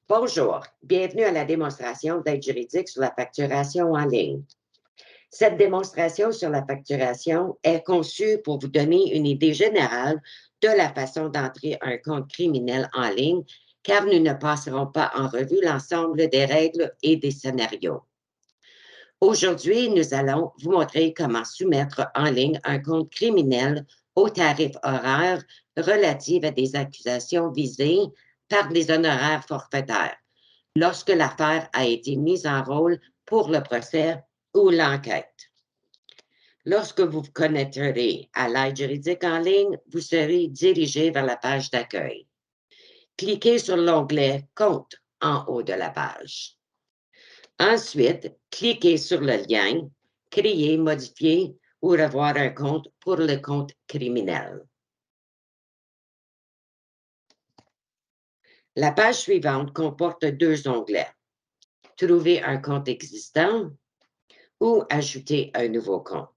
Bonjour, bienvenue à la démonstration d'aide juridique sur la facturation en ligne. Cette démonstration sur la facturation est conçue pour vous donner une idée générale de la façon d'entrer un compte criminel en ligne, car nous ne passerons pas en revue l'ensemble des règles et des scénarios. Aujourd'hui, nous allons vous montrer comment soumettre en ligne un compte criminel aux tarifs horaires relatifs à des accusations visées par les honoraires forfaitaires, lorsque l'affaire a été mise en rôle pour le procès ou l'enquête. Lorsque vous vous connecterez à l'aide juridique en ligne, vous serez dirigé vers la page d'accueil. Cliquez sur l'onglet « Compte » en haut de la page. Ensuite, cliquez sur le lien « Créer, modifier ou revoir un compte pour le compte criminel ». La page suivante comporte deux onglets. Trouver un compte existant ou ajouter un nouveau compte.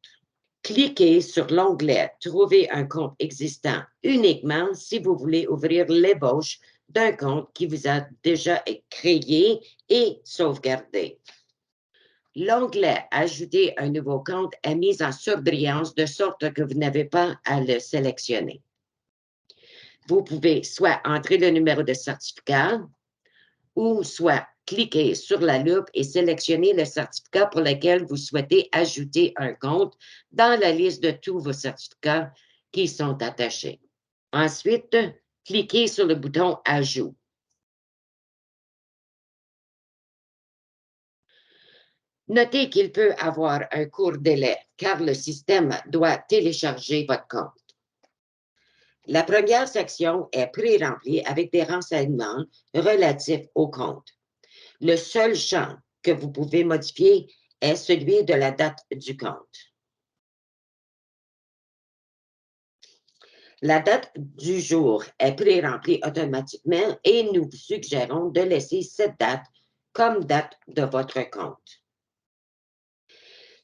Cliquez sur l'onglet « Trouver un compte existant » uniquement si vous voulez ouvrir l'ébauche d'un compte qui vous a déjà créé et sauvegardé. L'onglet « Ajouter un nouveau compte » est mis en surbrillance de sorte que vous n'avez pas à le sélectionner. Vous pouvez soit entrer le numéro de certificat ou soit cliquez sur la loupe et sélectionnez le certificat pour lequel vous souhaitez ajouter un compte dans la liste de tous vos certificats qui sont attachés. Ensuite, cliquez sur le bouton « Ajout ». Notez qu'il peut avoir un court délai car le système doit télécharger votre compte. La première section est pré-remplie avec des renseignements relatifs au compte. Le seul champ que vous pouvez modifier est celui de la date du compte. La date du jour est pré-remplie automatiquement et nous vous suggérons de laisser cette date comme date de votre compte.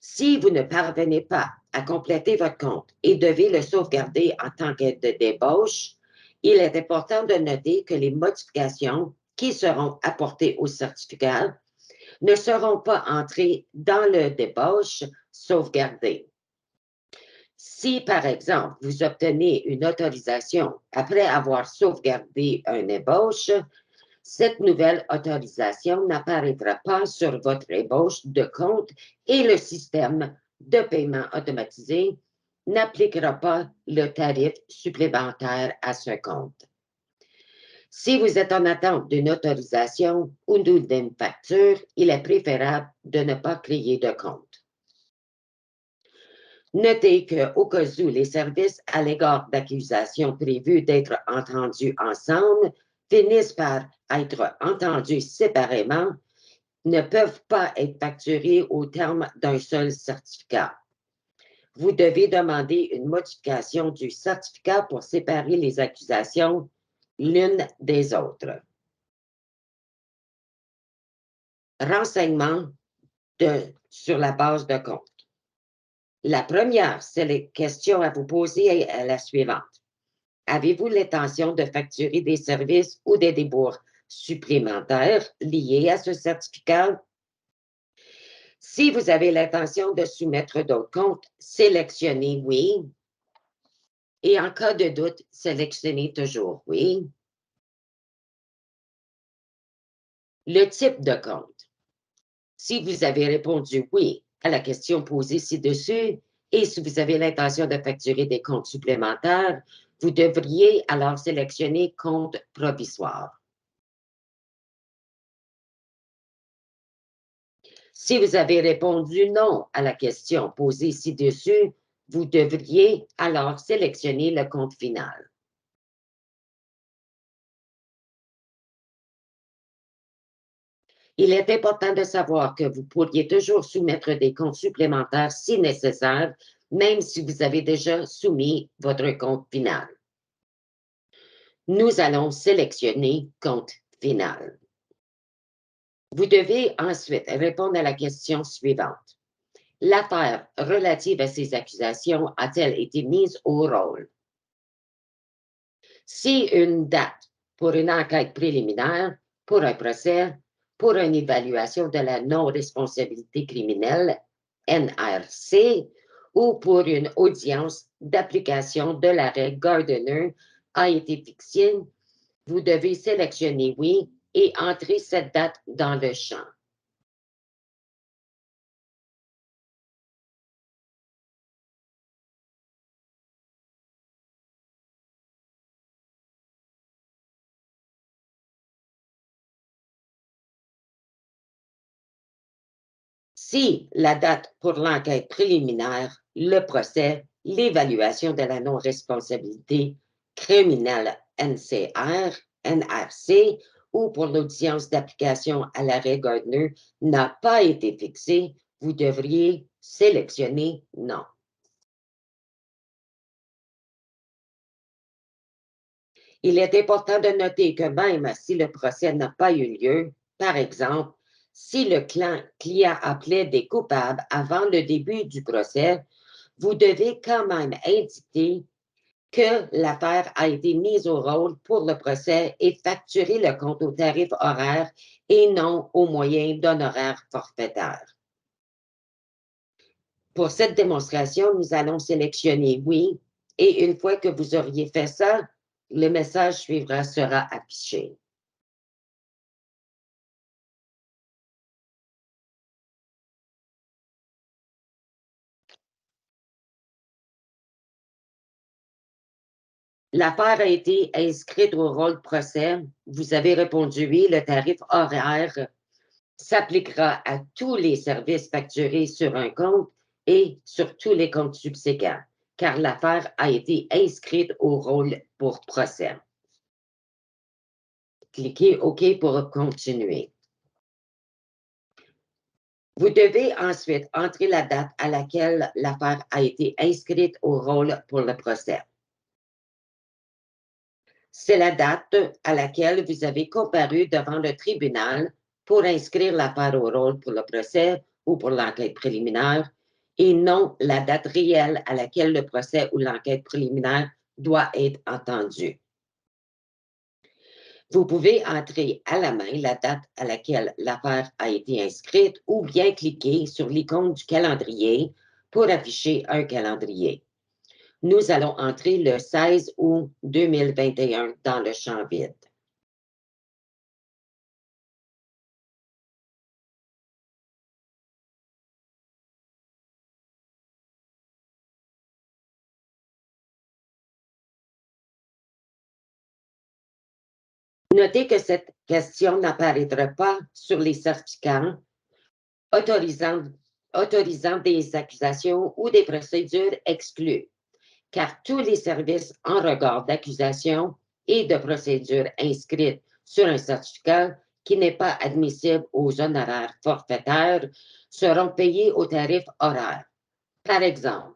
Si vous ne parvenez pas à compléter votre compte et devez le sauvegarder en tant que de débauche, il est important de noter que les modifications qui seront apportées au certificat ne seront pas entrées dans le débauche sauvegardé. Si, par exemple, vous obtenez une autorisation après avoir sauvegardé un ébauche, cette nouvelle autorisation n'apparaîtra pas sur votre ébauche de compte et le système de paiement automatisé n'appliquera pas le tarif supplémentaire à ce compte. Si vous êtes en attente d'une autorisation ou d'une facture, il est préférable de ne pas créer de compte. Notez qu'au cas où les services à l'égard d'accusations prévues d'être entendus ensemble finissent par être entendus séparément, ne peuvent pas être facturés au terme d'un seul certificat. Vous devez demander une modification du certificat pour séparer les accusations l'une des autres. Renseignements sur la base de compte. La première question à vous poser est la suivante. Avez-vous l'intention de facturer des services ou des débours supplémentaires liés à ce certificat? Si vous avez l'intention de soumettre d'autres comptes, sélectionnez « Oui » et en cas de doute, sélectionnez toujours « Oui ». Le type de compte. Si vous avez répondu « Oui » à la question posée ci-dessus et si vous avez l'intention de facturer des comptes supplémentaires, vous devriez alors sélectionner « Compte provisoire ». Si vous avez répondu non à la question posée ci-dessus, vous devriez alors sélectionner le compte final. Il est important de savoir que vous pourriez toujours soumettre des comptes supplémentaires si nécessaire, même si vous avez déjà soumis votre compte final. Nous allons sélectionner « Compte final ». Vous devez ensuite répondre à la question suivante. L'affaire relative à ces accusations a-t-elle été mise au rôle? Si une date pour une enquête préliminaire pour un procès, pour une évaluation de la non-responsabilité criminelle, NRC, ou pour une audience d'application de l'arrêt Gardner a été fixée, vous devez sélectionner oui et entrer cette date dans le champ. Si la date pour l'enquête préliminaire, le procès, l'évaluation de la non-responsabilité criminelle NRC, ou pour l'audience d'application à l'arrêt Gardner n'a pas été fixée, vous devriez sélectionner non. Il est important de noter que même si le procès n'a pas eu lieu, par exemple, si le client appelait des coupables avant le début du procès, vous devez quand même indiquer que l'affaire a été mise au rôle pour le procès et facturer le compte au tarif horaire et non au moyen d'honoraires forfaitaires. Pour cette démonstration, nous allons sélectionner oui et une fois que vous auriez fait ça, le message suivant sera affiché. L'affaire a été inscrite au rôle procès. Vous avez répondu oui, le tarif horaire s'appliquera à tous les services facturés sur un compte et sur tous les comptes subséquents, car l'affaire a été inscrite au rôle pour procès. Cliquez OK pour continuer. Vous devez ensuite entrer la date à laquelle l'affaire a été inscrite au rôle pour le procès. C'est la date à laquelle vous avez comparu devant le tribunal pour inscrire l'affaire au rôle pour le procès ou pour l'enquête préliminaire et non la date réelle à laquelle le procès ou l'enquête préliminaire doit être entendu. Vous pouvez entrer à la main la date à laquelle l'affaire a été inscrite ou bien cliquer sur l'icône du calendrier pour afficher un calendrier. Nous allons entrer le 16 août 2021 dans le champ vide. Notez que cette question n'apparaîtra pas sur les certificats autorisant, autorisant des accusations ou des procédures exclues, car tous les services en regard d'accusation et de procédures inscrites sur un certificat qui n'est pas admissible aux honoraires forfaitaires seront payés au tarif horaire. Par exemple,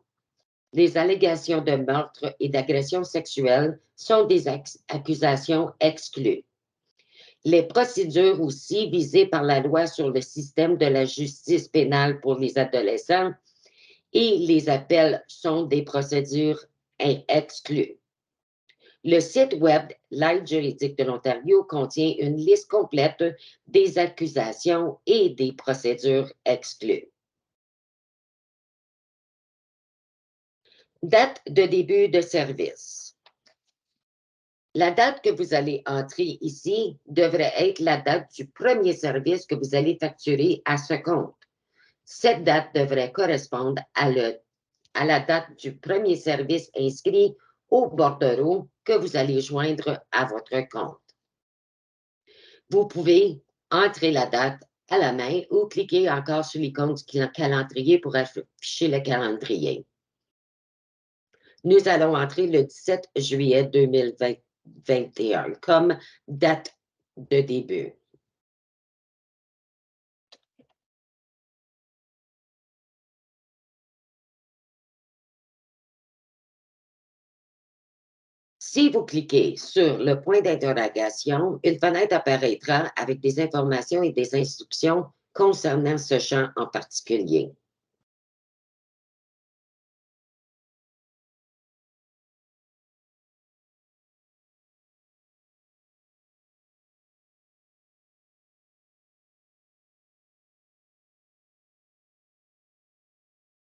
les allégations de meurtre et d'agression sexuelle sont des accusations exclues. Les procédures aussi visées par la loi sur le système de la justice pénale pour les adolescents et les appels sont des procédures exclues. Le site web L'aide juridique de l'Ontario contient une liste complète des accusations et des procédures exclues. Date de début de service. La date que vous allez entrer ici devrait être la date du premier service que vous allez facturer à ce compte. Cette date devrait correspondre à la date du premier service inscrit au bordereau que vous allez joindre à votre compte. Vous pouvez entrer la date à la main ou cliquer encore sur l'icône du calendrier pour afficher le calendrier. Nous allons entrer le 17 juillet 2021 comme date de début. Si vous cliquez sur le point d'interrogation, une fenêtre apparaîtra avec des informations et des instructions concernant ce champ en particulier.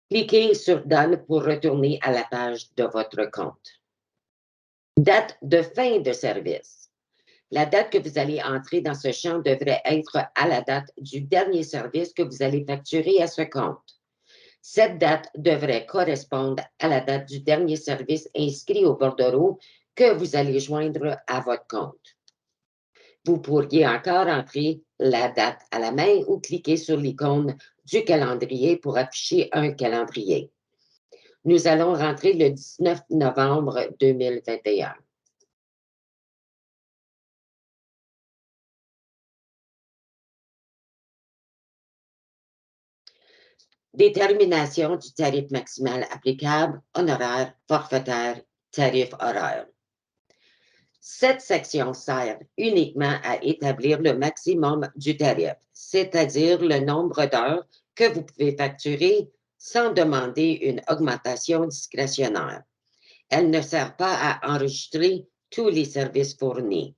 Cliquez sur Done pour retourner à la page de votre compte. Date de fin de service. La date que vous allez entrer dans ce champ devrait être à la date du dernier service que vous allez facturer à ce compte. Cette date devrait correspondre à la date du dernier service inscrit au bordereau que vous allez joindre à votre compte. Vous pourriez encore entrer la date à la main ou cliquer sur l'icône du calendrier pour afficher un calendrier. Nous allons rentrer le 19 novembre 2021. Détermination du tarif maximal applicable, honoraire, forfaitaire, tarif horaire. Cette section sert uniquement à établir le maximum du tarif, c'est-à-dire le nombre d'heures que vous pouvez facturer sans demander une augmentation discrétionnaire. Elle ne sert pas à enregistrer tous les services fournis.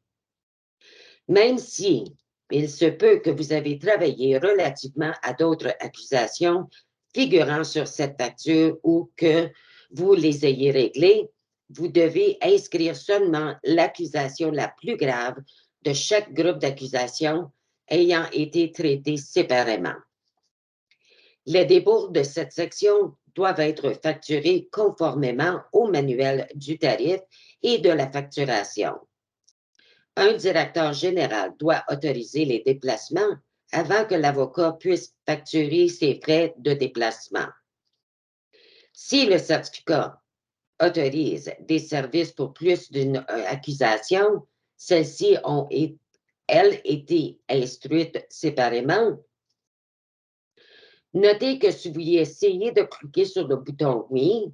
Même si il se peut que vous avez travaillé relativement à d'autres accusations figurant sur cette facture ou que vous les ayez réglées, vous devez inscrire seulement l'accusation la plus grave de chaque groupe d'accusations ayant été traité séparément. Les débours de cette section doivent être facturés conformément au manuel du tarif et de la facturation. Un directeur général doit autoriser les déplacements avant que l'avocat puisse facturer ses frais de déplacement. Si le certificat autorise des services pour plus d'une accusation, celles-ci ont, elles, été instruites séparément. Notez que si vous essayez de cliquer sur le bouton « Oui »,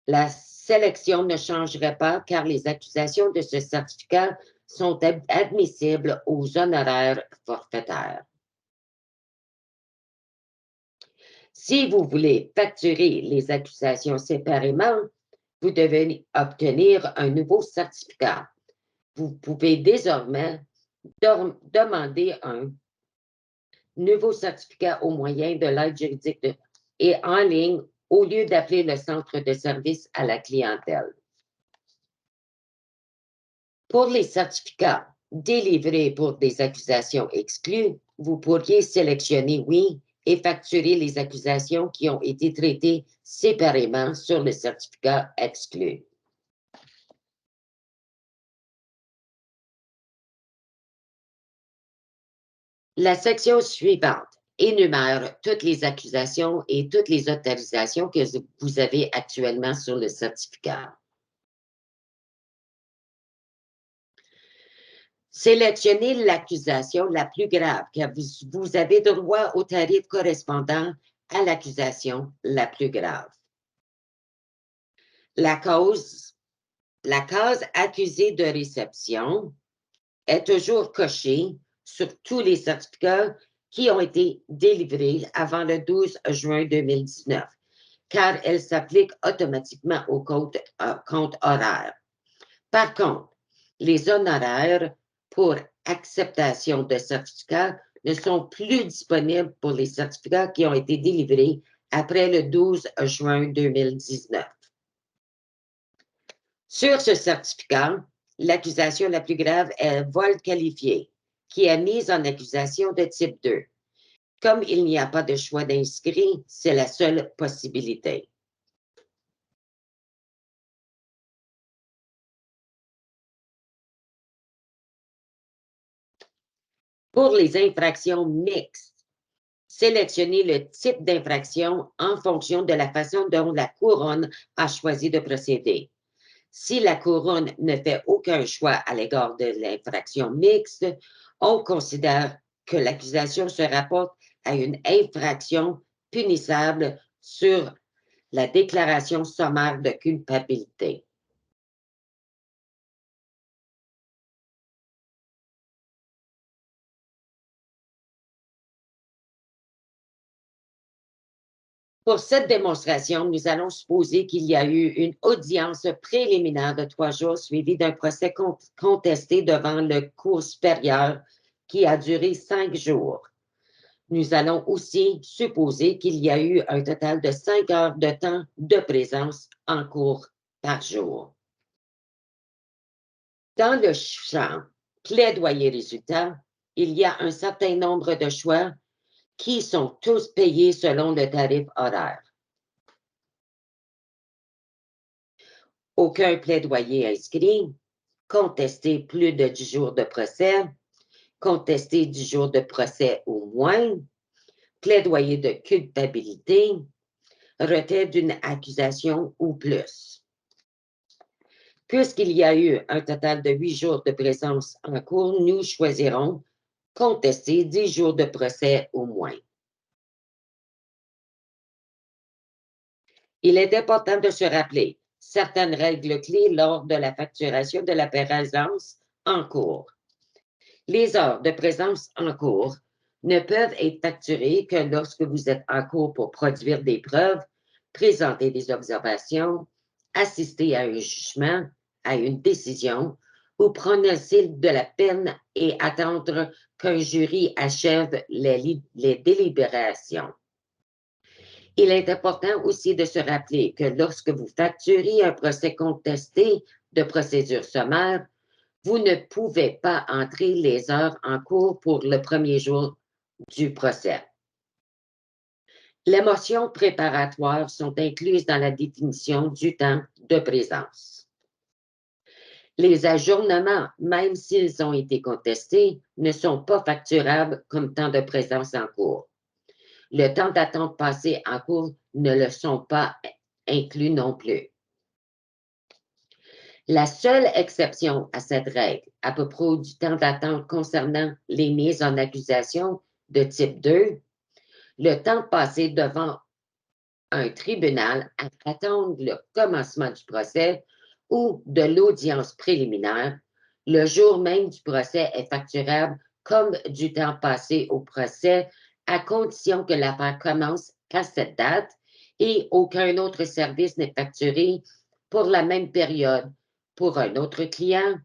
la sélection ne changerait pas car les accusations de ce certificat sont admissibles aux honoraires forfaitaires. Si vous voulez facturer les accusations séparément, vous devez obtenir un nouveau certificat. Vous pouvez désormais demander un nouveau certificat au moyen de l'aide juridique et en ligne au lieu d'appeler le centre de service à la clientèle. Pour les certificats délivrés pour des accusations exclues, vous pourriez sélectionner « Oui » et facturer les accusations qui ont été traitées séparément sur le certificat exclu. La section suivante énumère toutes les accusations et toutes les autorisations que vous avez actuellement sur le certificat. Sélectionnez l'accusation la plus grave, car vous avez droit au tarif correspondant à l'accusation la plus grave. La case accusée de réception est toujours cochée sur tous les certificats qui ont été délivrés avant le 12 juin 2019, car elle s'applique automatiquement au compte horaire. Par contre, les honoraires pour acceptation de certificats ne sont plus disponibles pour les certificats qui ont été délivrés après le 12 juin 2019. Sur ce certificat, l'accusation la plus grave est vol qualifié, qui est mise en accusation de type 2. Comme il n'y a pas de choix d'inscrit, c'est la seule possibilité. Pour les infractions mixtes, sélectionnez le type d'infraction en fonction de la façon dont la couronne a choisi de procéder. Si la couronne ne fait aucun choix à l'égard de l'infraction mixte, on considère que l'accusation se rapporte à une infraction punissable sur la déclaration sommaire de culpabilité. Pour cette démonstration, nous allons supposer qu'il y a eu une audience préliminaire de 3 jours suivie d'un procès contesté devant le cour supérieur qui a duré 5 jours. Nous allons aussi supposer qu'il y a eu un total de 5 heures de temps de présence en cours par jour. Dans le champ plaidoyer-résultat, il y a un certain nombre de choix qui sont tous payés selon le tarif horaire. Aucun plaidoyer inscrit, contester plus de 10 jours de procès, contester 10 jours de procès ou moins, plaidoyer de culpabilité, retrait d'une accusation ou plus. Puisqu'il y a eu un total de 8 jours de présence en cours, nous choisirons contester 10 jours de procès ou moins. Il est important de se rappeler certaines règles clés lors de la facturation de la présence en cours. Les heures de présence en cours ne peuvent être facturées que lorsque vous êtes en cours pour produire des preuves, présenter des observations, assister à un jugement, à une décision ou prononcer de la peine et attendre qu'un jury achève les délibérations. Il est important aussi de se rappeler que lorsque vous facturez un procès contesté de procédure sommaire, vous ne pouvez pas entrer les heures en cours pour le premier jour du procès. Les motions préparatoires sont incluses dans la définition du temps de présence. Les ajournements, même s'ils ont été contestés, ne sont pas facturables comme temps de présence en cours. Le temps d'attente passé en cours ne le sont pas inclus non plus. La seule exception à cette règle, à propos du temps d'attente concernant les mises en accusation de type 2, le temps passé devant un tribunal à attendre le commencement du procès ou de l'audience préliminaire, le jour même du procès est facturable comme du temps passé au procès à condition que l'affaire commence à cette date et aucun autre service n'est facturé pour la même période pour un autre client,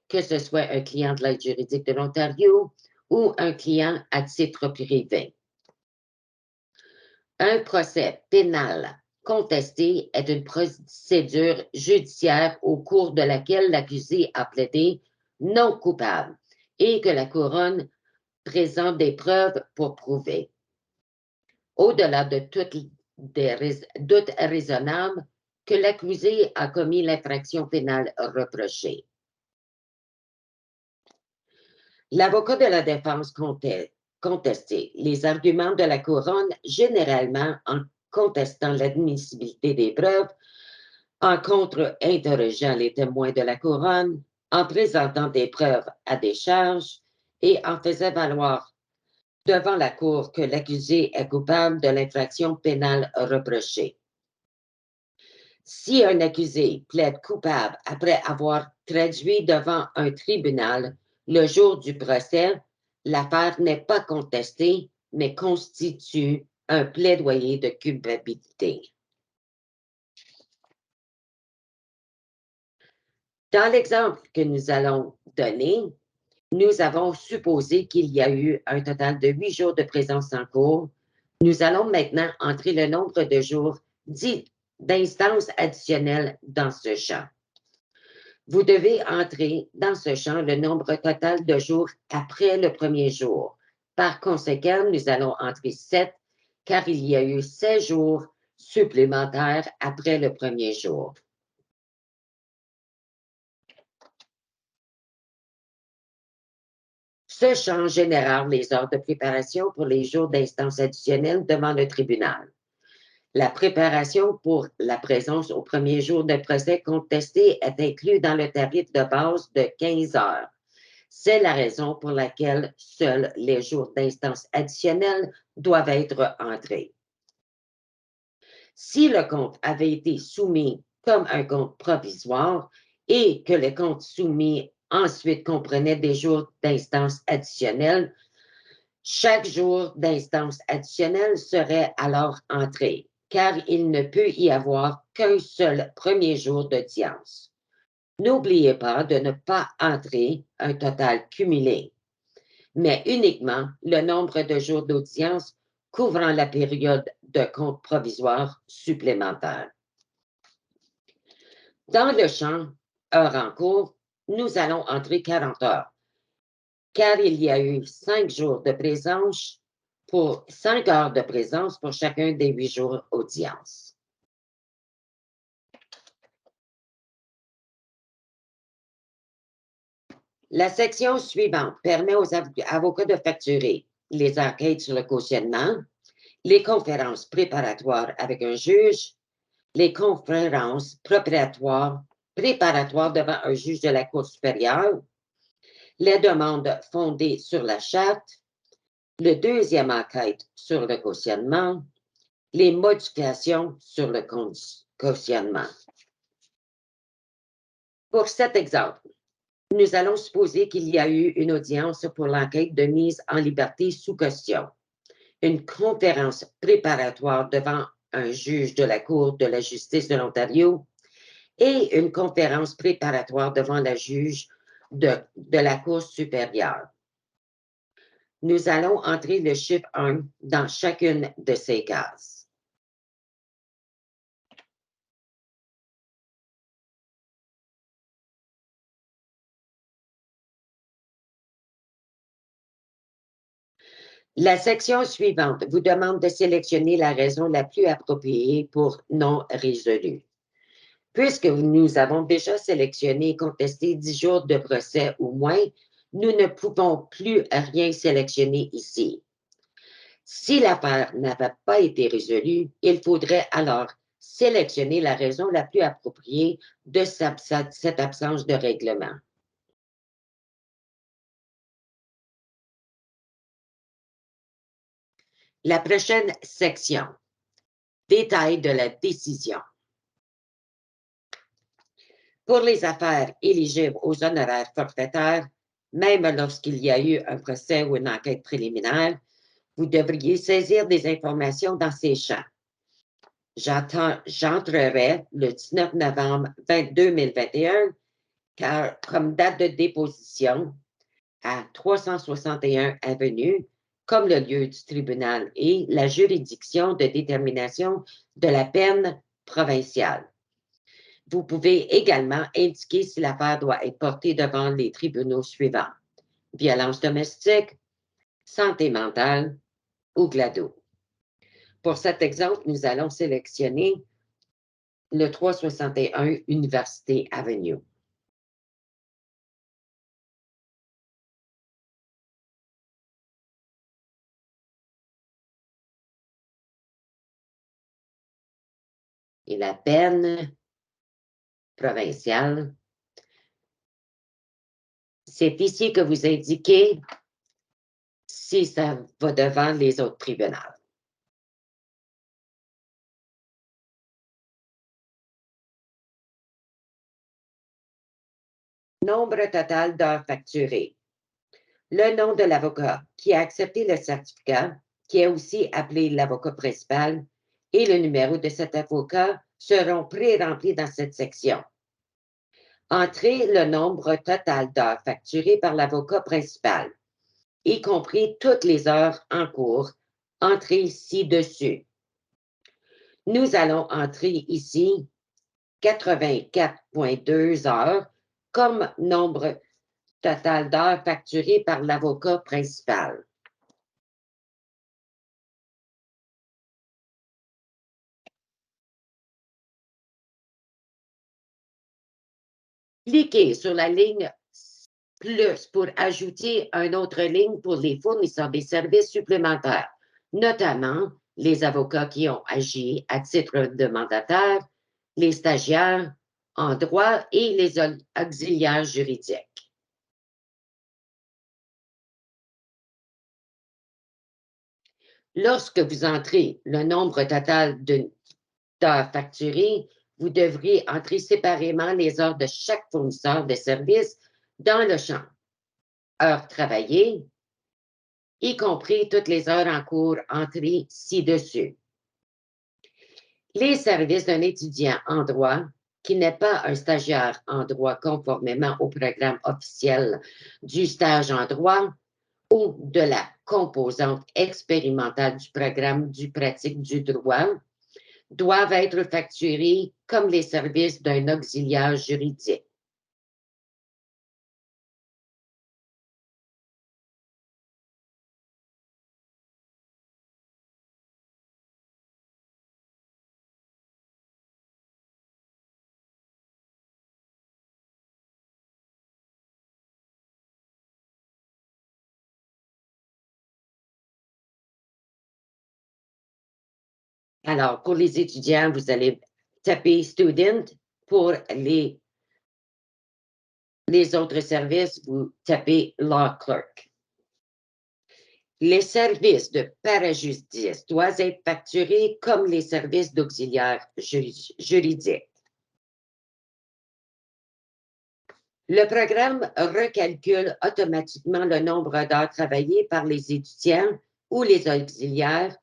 que ce soit un client de l'aide juridique de l'Ontario ou un client à titre privé. Un procès pénal contesté est une procédure judiciaire au cours de laquelle l'accusé a plaidé non coupable et que la couronne présente des preuves pour prouver. Au-delà de doute raisonnable que l'accusé a commis l'infraction pénale reprochée. L'avocat de la défense contesté les arguments de la couronne, généralement en contestant l'admissibilité des preuves, en contre-interrogeant les témoins de la couronne, en présentant des preuves à des charges et en faisant valoir devant la Cour que l'accusé est coupable de l'infraction pénale reprochée. Si un accusé plaide coupable après avoir traduit devant un tribunal le jour du procès, l'affaire n'est pas contestée, mais constitue un plaidoyer de culpabilité. Dans l'exemple que nous allons donner, nous avons supposé qu'il y a eu un total de 8 jours de présence en cours. Nous allons maintenant entrer le nombre de jours d'instances additionnelles dans ce champ. Vous devez entrer dans ce champ le nombre total de jours après le premier jour. Par conséquent, nous allons entrer 7, car il y a eu 16 jours supplémentaires après le premier jour. Ce champ génère les heures de préparation pour les jours d'instance additionnelle devant le tribunal. La préparation pour la présence au premier jour de procès contesté est inclue dans le tarif de base de 15 heures. C'est la raison pour laquelle seuls les jours d'instance additionnelle doivent être entrés. Si le compte avait été soumis comme un compte provisoire et que le compte soumis ensuite comprenait des jours d'instance additionnelle, chaque jour d'instance additionnelle serait alors entré, car il ne peut y avoir qu'un seul premier jour d'audience. N'oubliez pas de ne pas entrer un total cumulé. mais uniquement le nombre de jours d'audience couvrant la période de compte provisoire supplémentaire. Dans le champ heures en cours, nous allons entrer 40 heures, car il y a eu 5 jours de présence pour 5 heures de présence pour chacun des 8 jours d'audience. La section suivante permet aux avocats de facturer les enquêtes sur le cautionnement, les conférences préparatoires avec un juge, les conférences préparatoires devant un juge de la Cour supérieure, les demandes fondées sur la charte, le deuxième enquête sur le cautionnement, les modifications sur le cautionnement. Pour cet exemple, nous allons supposer qu'il y a eu une audience pour l'enquête de mise en liberté sous caution, une conférence préparatoire devant un juge de la Cour de la justice de l'Ontario et une conférence préparatoire devant la juge de la Cour supérieure. Nous allons entrer le chiffre 1 dans chacune de ces cases. La section suivante vous demande de sélectionner la raison la plus appropriée pour non résolu. Puisque nous avons déjà sélectionné et contesté 10 jours de procès ou moins, nous ne pouvons plus rien sélectionner ici. Si l'affaire n'avait pas été résolue, il faudrait alors sélectionner la raison la plus appropriée de cette absence de règlement. La prochaine section, détail de la décision. Pour les affaires éligibles aux honoraires forfaitaires, même lorsqu'il y a eu un procès ou une enquête préliminaire, vous devriez saisir des informations dans ces champs. J'entrerai le 19 novembre 2021 car, comme date de déposition à 361 Avenue, comme le lieu du tribunal et la juridiction de détermination de la peine provinciale. Vous pouvez également indiquer si l'affaire doit être portée devant les tribunaux suivants: violence domestique, santé mentale ou GLADO. Pour cet exemple, nous allons sélectionner le 361 Université Avenue. Et la peine provinciale, c'est ici que vous indiquez si ça va devant les autres tribunaux. Nombre total d'heures facturées. Le nom de l'avocat qui a accepté le certificat, qui est aussi appelé l'avocat principal, et le numéro de cet avocat seront pré-remplis dans cette section. Entrez le nombre total d'heures facturées par l'avocat principal, y compris toutes les heures en cours, entrez ci-dessus. Nous allons entrer ici 84,2 heures comme nombre total d'heures facturées par l'avocat principal. Cliquez sur la ligne plus pour ajouter une autre ligne pour les fournisseurs des services supplémentaires, notamment les avocats qui ont agi à titre de mandataire, les stagiaires en droit et les auxiliaires juridiques. Lorsque vous entrez le nombre total d'heures facturées, vous devriez entrer séparément les heures de chaque fournisseur de services dans le champ heures travaillées, y compris toutes les heures en cours entrées ci-dessus. Les services d'un étudiant en droit qui n'est pas un stagiaire en droit conformément au programme officiel du stage en droit ou de la composante expérimentale du programme du pratique du droit doivent être facturés comme les services d'un auxiliaire juridique. Alors, pour les étudiants, vous allez taper Student. Pour les autres services, vous tapez Law Clerk. Les services de parajustice doivent être facturés comme les services d'auxiliaire juridique. Le programme recalcule automatiquement le nombre d'heures travaillées par les étudiants ou les auxiliaires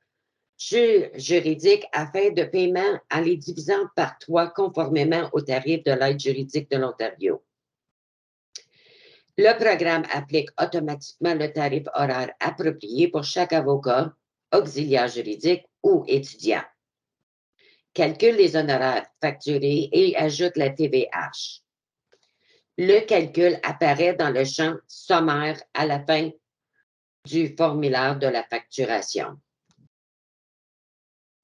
juridiques afin de paiement en les divisant par 3 conformément au tarif de l'aide juridique de l'Ontario. Le programme applique automatiquement le tarif horaire approprié pour chaque avocat, auxiliaire juridique ou étudiant. Calcule les honoraires facturés et ajoute la TVH. Le calcul apparaît dans le champ sommaire à la fin du formulaire de la facturation.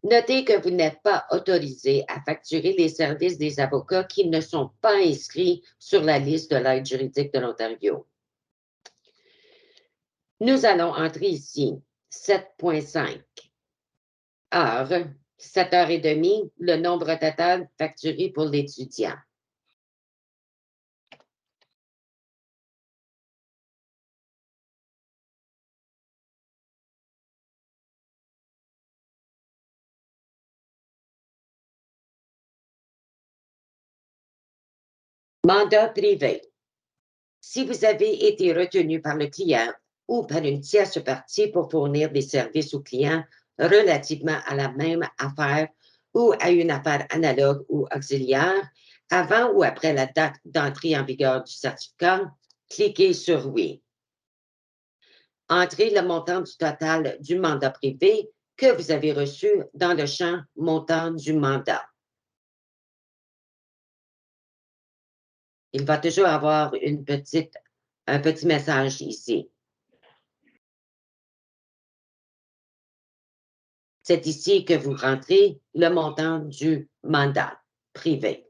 Notez que vous n'êtes pas autorisé à facturer les services des avocats qui ne sont pas inscrits sur la liste de l'aide juridique de l'Ontario. Nous allons entrer ici 7,5 heures, 7h30, le nombre total facturé pour l'étudiant. Mandat privé. Si vous avez été retenu par le client ou par une tierce partie pour fournir des services au client relativement à la même affaire ou à une affaire analogue ou auxiliaire, avant ou après la date d'entrée en vigueur du certificat, cliquez sur Oui. Entrez le montant du total du mandat privé que vous avez reçu dans le champ Montant du mandat. Il va toujours avoir un petit message ici. C'est ici que vous rentrez le montant du mandat privé.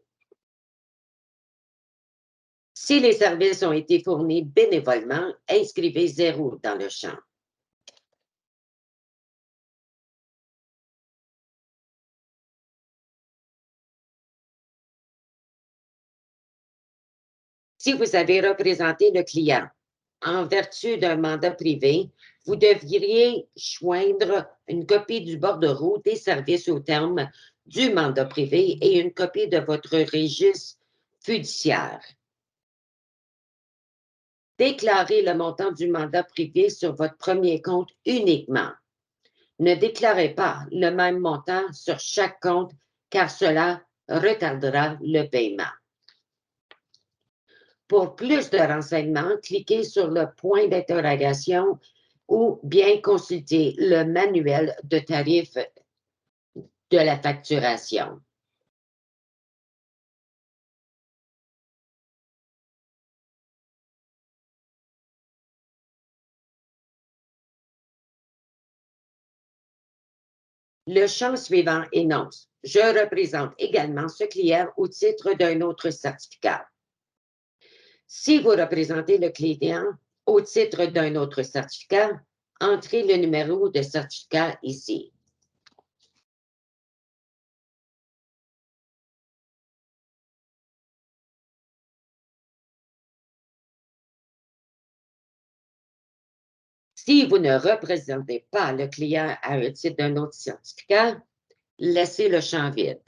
Si les services ont été fournis bénévolement, inscrivez 0 dans le champ. Si vous avez représenté le client en vertu d'un mandat privé, vous devriez joindre une copie du bordereau des services au terme du mandat privé et une copie de votre registre fiduciaire. Déclarez le montant du mandat privé sur votre premier compte uniquement. Ne déclarez pas le même montant sur chaque compte car cela retardera le paiement. Pour plus de renseignements, cliquez sur le point d'interrogation ou bien consultez le manuel de tarifs de la facturation. Le champ suivant énonce « Je représente également ce client au titre d'un autre certificat ». Si vous représentez le client au titre d'un autre certificat, entrez le numéro de certificat ici. Si vous ne représentez pas le client à un titre d'un autre certificat, laissez le champ vide.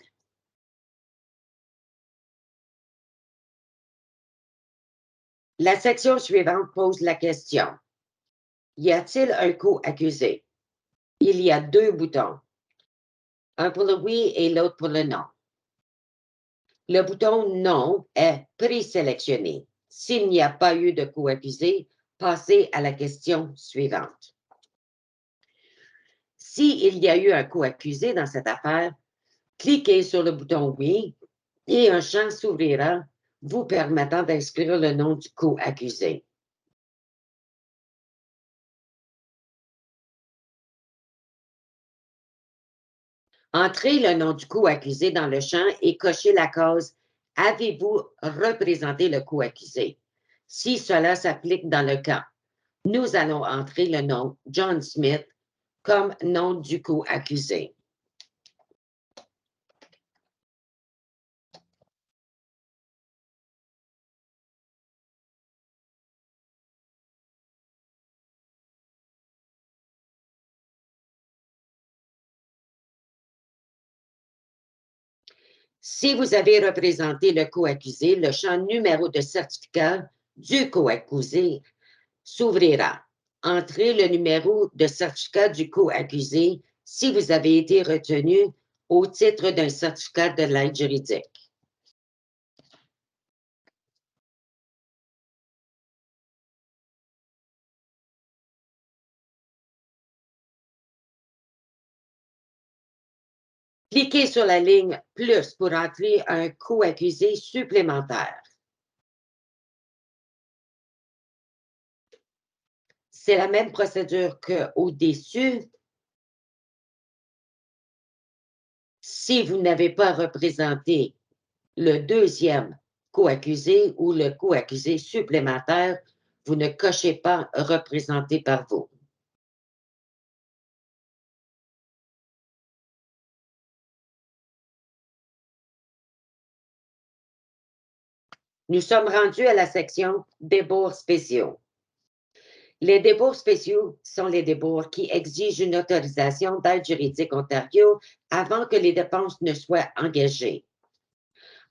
La section suivante pose la question. Y a-t-il un co-accusé? Il y a 2 boutons, un pour le oui et l'autre pour le non. Le bouton non est présélectionné. S'il n'y a pas eu de co-accusé, Passez à la question suivante. S'il y a eu un co-accusé dans cette affaire, cliquez sur le bouton Oui et un champ s'ouvrira vous permettant d'inscrire le nom du co-accusé. Entrez le nom du co-accusé dans le champ et cochez la case « Avez-vous représenté le co-accusé » si cela s'applique dans le cas. Nous allons entrer le nom John Smith comme nom du co-accusé. Si vous avez représenté le co-accusé, le champ numéro de certificat du co-accusé s'ouvrira. Entrez le numéro de certificat du co-accusé si vous avez été retenu au titre d'un certificat de l'aide juridique. Cliquez sur la ligne « Plus » pour entrer un co-accusé supplémentaire. C'est la même procédure qu'au-dessus. Si vous n'avez pas représenté le deuxième co-accusé ou le co-accusé supplémentaire, vous ne cochez pas « Représenté par vous ». Nous sommes rendus à la section « Débours spéciaux ». Les débours spéciaux sont les débours qui exigent une autorisation d'aide juridique Ontario avant que les dépenses ne soient engagées.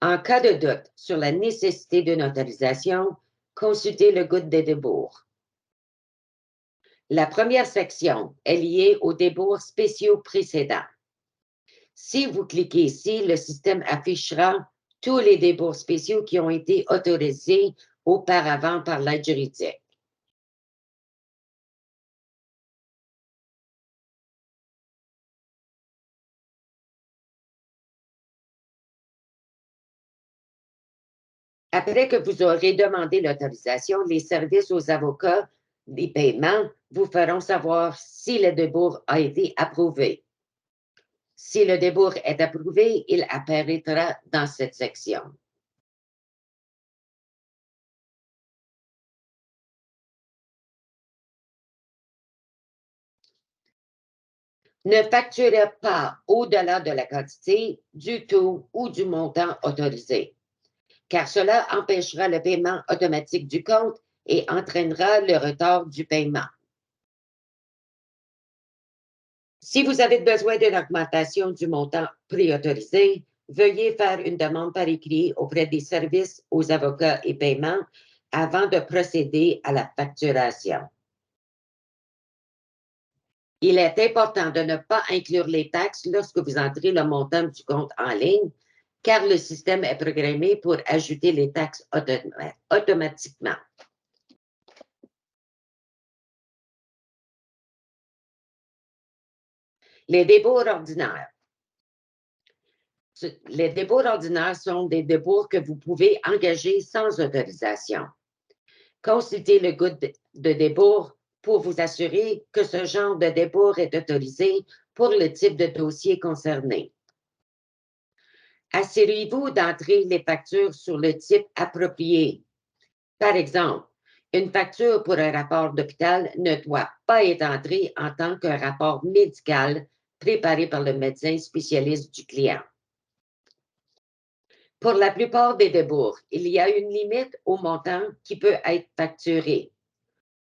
En cas de doute sur la nécessité d'une autorisation, consultez le guide des débours. La première section est liée aux débours spéciaux précédents. Si vous cliquez ici, le système affichera tous les débours spéciaux qui ont été autorisés auparavant par l'aide juridique. Après que vous aurez demandé l'autorisation, les services aux avocats des paiements vous feront savoir si le débours a été approuvé. Si le débours est approuvé, il apparaîtra dans cette section. Ne facturez pas au-delà de la quantité, du taux ou du montant autorisé, car cela empêchera le paiement automatique du compte et entraînera le retard du paiement. Si vous avez besoin d'une augmentation du montant préautorisé, veuillez faire une demande par écrit auprès des services aux avocats et paiements avant de procéder à la facturation. Il est important de ne pas inclure les taxes lorsque vous entrez le montant du compte en ligne, car le système est programmé pour ajouter les taxes automatiquement. Les débours ordinaires. Les débours ordinaires sont des débours que vous pouvez engager sans autorisation. Consultez le guide de débours pour vous assurer que ce genre de débours est autorisé pour le type de dossier concerné. Assurez-vous d'entrer les factures sur le type approprié. Par exemple, une facture pour un rapport d'hôpital ne doit pas être entrée en tant qu'un rapport médical préparé par le médecin spécialiste du client. Pour la plupart des débours, il y a une limite au montant qui peut être facturé.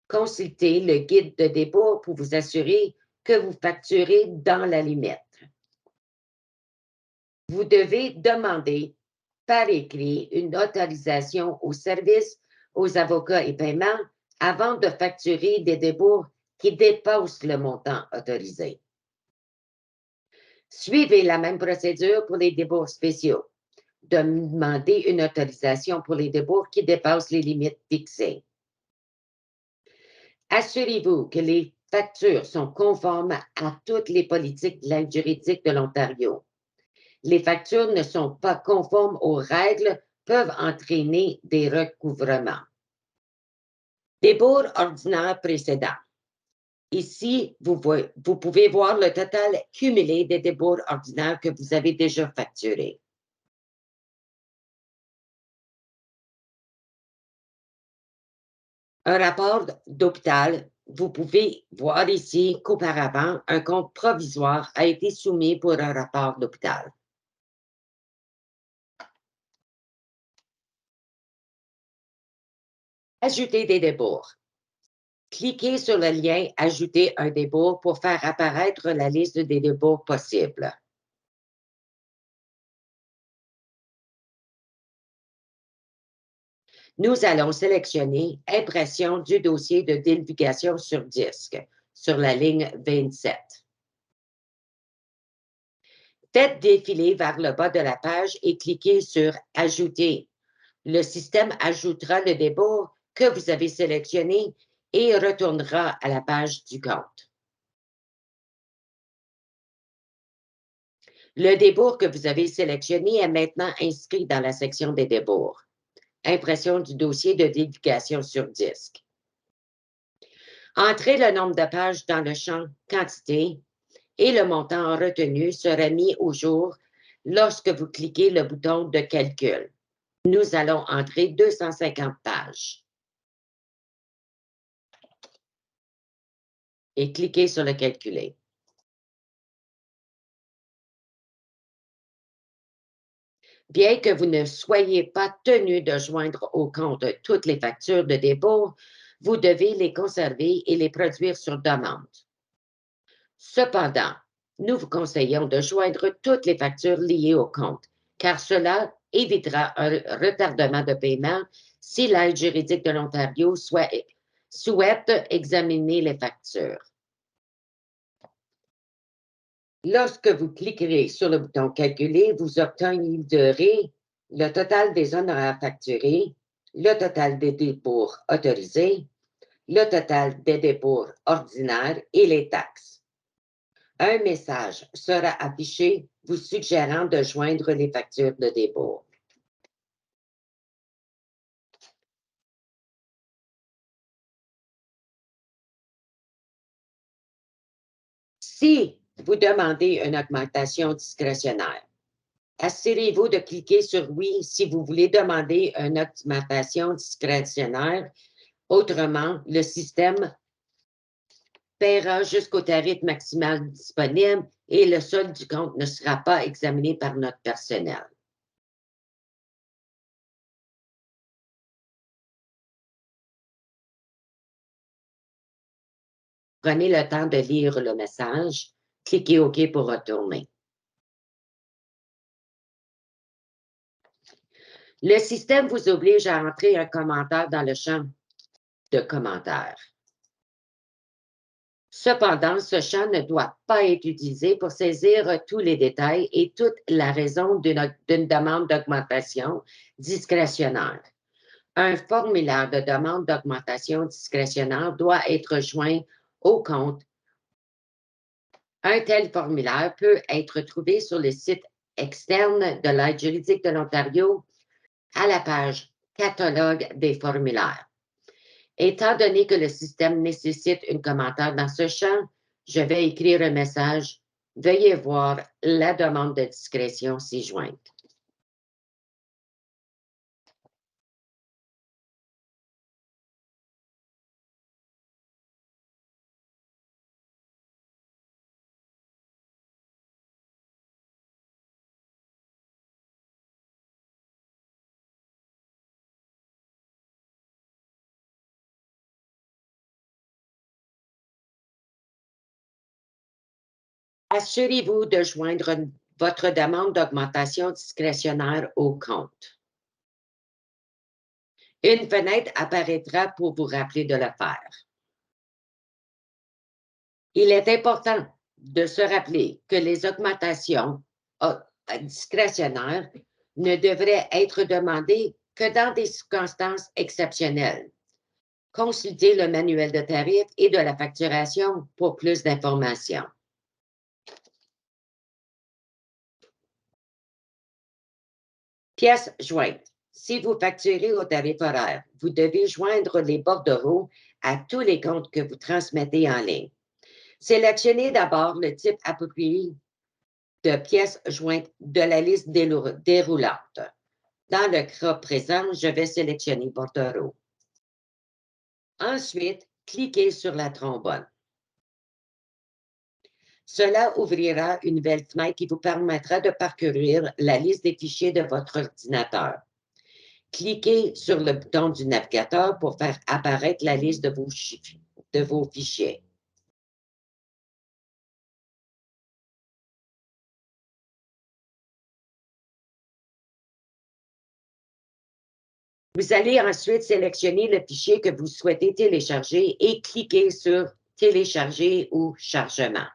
Consultez le guide de débours pour vous assurer que vous facturez dans la limite. Vous devez demander par écrit une autorisation au service aux avocats et paiements avant de facturer des débours qui dépassent le montant autorisé. Suivez la même procédure pour les débours spéciaux. Demandez une autorisation pour les débours qui dépassent les limites fixées. Assurez-vous que les factures sont conformes à toutes les politiques de l'aide juridique de l'Ontario. Les factures ne sont pas conformes aux règles peuvent entraîner des recouvrements. Débours ordinaires précédents. Ici, vous pouvez voir le total cumulé des débours ordinaires que vous avez déjà facturés. Un rapport d'hôpital, vous pouvez voir ici qu'auparavant, un compte provisoire a été soumis pour un rapport d'hôpital. Ajouter des débours. Cliquez sur le lien « Ajouter un débours » pour faire apparaître la liste des débours possibles. Nous allons sélectionner « Impression du dossier de divulgation sur disque » sur la ligne 27. Faites défiler vers le bas de la page et cliquez sur « Ajouter ». Le système ajoutera le débours que vous avez sélectionné et retournera à la page du compte. Le débours que vous avez sélectionné est maintenant inscrit dans la section des débours. Impression du dossier de divulgation sur disque. Entrez le nombre de pages dans le champ « Quantité » et le montant retenu sera mis au jour lorsque vous cliquez le bouton de calcul. Nous allons entrer 250 pages. Et cliquez sur le calculer. Bien que vous ne soyez pas tenu de joindre au compte toutes les factures de débours, vous devez les conserver et les produire sur demande. Cependant, nous vous conseillons de joindre toutes les factures liées au compte, car cela évitera un retardement de paiement si l'aide juridique de l'Ontario souhaite examiner les factures. Lorsque vous cliquerez sur le bouton « Calculer », vous obtiendrez le total des honoraires facturés, le total des débours autorisés, le total des débours ordinaires et les taxes. Un message sera affiché vous suggérant de joindre les factures de débours. Si vous demandez une augmentation discrétionnaire, assurez-vous de cliquer sur « Oui » si vous voulez demander une augmentation discrétionnaire. Autrement, le système paiera jusqu'au tarif maximal disponible et le solde du compte ne sera pas examiné par notre personnel. Prenez le temps de lire le message. Cliquez OK pour retourner. Le système vous oblige à entrer un commentaire dans le champ de commentaires. Cependant, ce champ ne doit pas être utilisé pour saisir tous les détails et toute la raison d'une demande d'augmentation discrétionnaire. Un formulaire de demande d'augmentation discrétionnaire doit être joint au compte. Un tel formulaire peut être trouvé sur le site externe de l'aide juridique de l'Ontario à la page « Catalogue des formulaires ». Étant donné que le système nécessite un commentaire dans ce champ, je vais écrire un message « Veuillez voir la demande de discrétion ci-jointe ». Assurez-vous de joindre votre demande d'augmentation discrétionnaire au compte. Une fenêtre apparaîtra pour vous rappeler de le faire. Il est important de se rappeler que les augmentations discrétionnaires ne devraient être demandées que dans des circonstances exceptionnelles. Consultez le manuel de tarifs et de la facturation pour plus d'informations. Pièces jointes. Si vous facturez au tarif horaire, vous devez joindre les bordereaux à tous les comptes que vous transmettez en ligne. Sélectionnez d'abord le type approprié de pièces jointes de la liste déroulante. Dans le cas présent, je vais sélectionner bordereau. Ensuite, cliquez sur la trombone. Cela ouvrira une nouvelle fenêtre qui vous permettra de parcourir la liste des fichiers de votre ordinateur. Cliquez sur le bouton du navigateur pour faire apparaître la liste de vos fichiers. Vous allez ensuite sélectionner le fichier que vous souhaitez télécharger et cliquer sur « Télécharger » ou « Chargement ».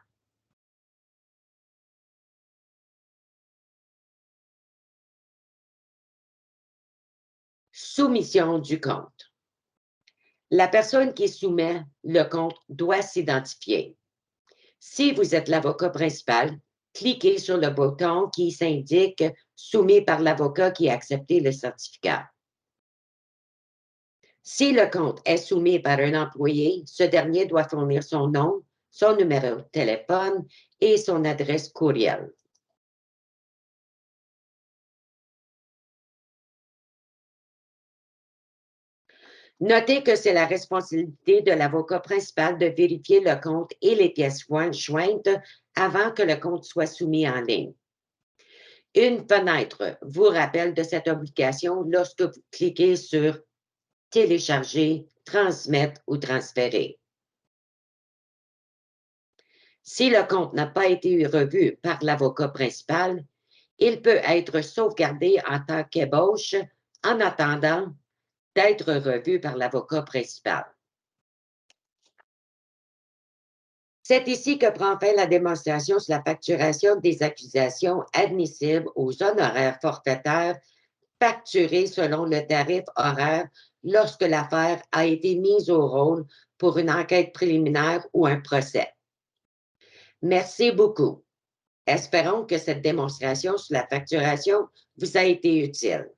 Soumission du compte. La personne qui soumet le compte doit s'identifier. Si vous êtes l'avocat principal, cliquez sur le bouton qui s'indique « Soumis par l'avocat qui a accepté le certificat ». Si le compte est soumis par un employé, ce dernier doit fournir son nom, son numéro de téléphone et son adresse courriel. Notez que c'est la responsabilité de l'avocat principal de vérifier le compte et les pièces jointes avant que le compte soit soumis en ligne. Une fenêtre vous rappelle de cette obligation lorsque vous cliquez sur « Télécharger »,« Transmettre » ou « Transférer ». Si le compte n'a pas été revu par l'avocat principal, il peut être sauvegardé en tant qu'ébauche en attendant d'être revu par l'avocat principal. C'est ici que prend fin la démonstration sur la facturation des accusations admissibles aux honoraires forfaitaires facturés selon le tarif horaire lorsque l'affaire a été mise au rôle pour une enquête préliminaire ou un procès. Merci beaucoup. Espérons que cette démonstration sur la facturation vous a été utile.